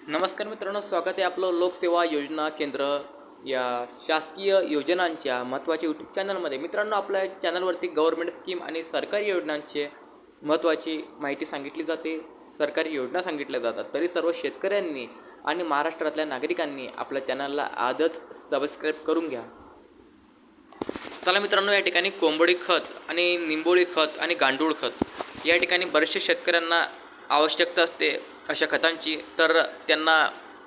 नमस्कार मित्रांनो, स्वागत आहे आपलं लोकसेवा योजना केंद्र या शासकीय योजनांच्या महत्त्वाच्या यूट्यूब चॅनलमध्ये. मित्रांनो, आपल्या चॅनलवरती गव्हर्नमेंट स्कीम आणि सरकारी योजनांचे महत्त्वाची माहिती सांगितली जाते, सरकारी योजना सांगितल्या जातात. तरी सर्व शेतकऱ्यांनी आणि महाराष्ट्रातल्या नागरिकांनी आपल्या चॅनलला आजच सबस्क्राईब करून घ्या. चला मित्रांनो, या ठिकाणी कोंबडी खत आणि निंबोळी खत आणि गांडूळ खत या ठिकाणी बरेचशा शेतकऱ्यांना आवश्यकता असते अशा खतांची. तर त्यांना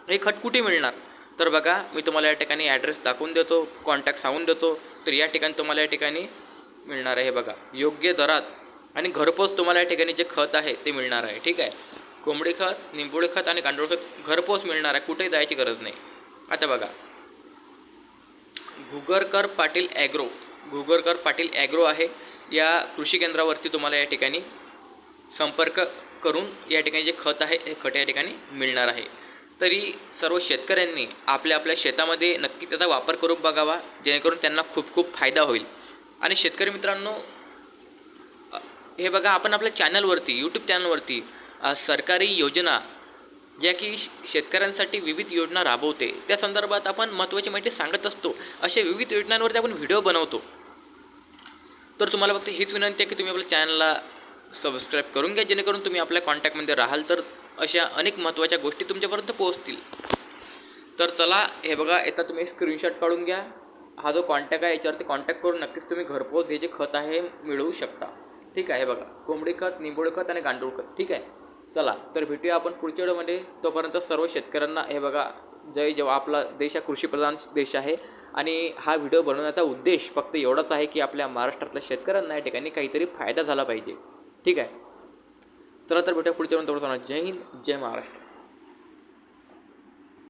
हे खत कुठे मिळणार? तर बघा, मी तुम्हाला या ठिकाणी ॲड्रेस दाखवून देतो, कॉन्टॅक्ट सांगून देतो. तर या ठिकाणी तुम्हाला या ठिकाणी मिळणार आहे, बघा, योग्य दरात आणि घरपोच तुम्हाला या ठिकाणी जे खत आहे ते मिळणार आहे. ठीक आहे, कोंबडी खत, निंबोळी खत आणि गांडूळ खत घरपोच मिळणार आहे, कुठेही जायची गरज नाही. आता बघा, घुगरकर पाटील ॲग्रो आहे, या कृषी केंद्रावरती तुम्हाला या ठिकाणी संपर्क करून या ठिकाणी जे खत आहे हे खत या ठिकाणी मिळणार आहे. तरी सर्व शेतकऱ्यांनी आपल्या शेतामध्ये नक्की त्याचा वापर करून बघावा, जेणेकरून त्यांना खूप खूप फायदा होईल. आणि शेतकरी मित्रांनो, हे बघा, आपण आपल्या चॅनलवरती, यूट्यूब चॅनलवरती सरकारी योजना ज्या की शेतकऱ्यांसाठी विविध योजना राबवते त्या संदर्भात आपण महत्त्वाची माहिती सांगत असतो. अशा विविध योजनांवरती आपण व्हिडिओ बनवतो. तर तुम्हाला फक्त हीच विनंती आहे की तुम्ही आपल्या चॅनलला सबस्क्राईब करून घ्या, जेणेकरून तुम्ही आपल्या कॉन्टॅक्टमध्ये राहाल तर अशा अनेक महत्त्वाच्या गोष्टी तुमच्यापर्यंत पोहोचतील. तर चला, हे बघा, आता तुम्ही स्क्रीनशॉट काढून घ्या. हा जो कॉन्टॅक्ट आहे याच्यावरती कॉन्टॅक्ट करून नक्कीच तुम्ही घरपोच हे जे खत आहे मिळवू शकता. ठीक आहे, हे बघा, कोंबडी खत, निंबोळी खत आणि गांडूळ खत. ठीक आहे, चला तर भेटूया आपण पुढच्या व्हिडिओमध्ये. तोपर्यंत सर्व शेतकऱ्यांना हे बघा, जय जेव्हा आपला देश हा कृषीप्रधान देश आहे आणि हा व्हिडिओ बनवण्याचा उद्देश फक्त एवढाच आहे की आपल्या महाराष्ट्रातल्या शेतकऱ्यांना या ठिकाणी काहीतरी फायदा झाला पाहिजे. ठीक आहे, चला तर भेटूया पुढच्या व्हिडिओमध्ये. जय हिंद, जय महाराष्ट्र.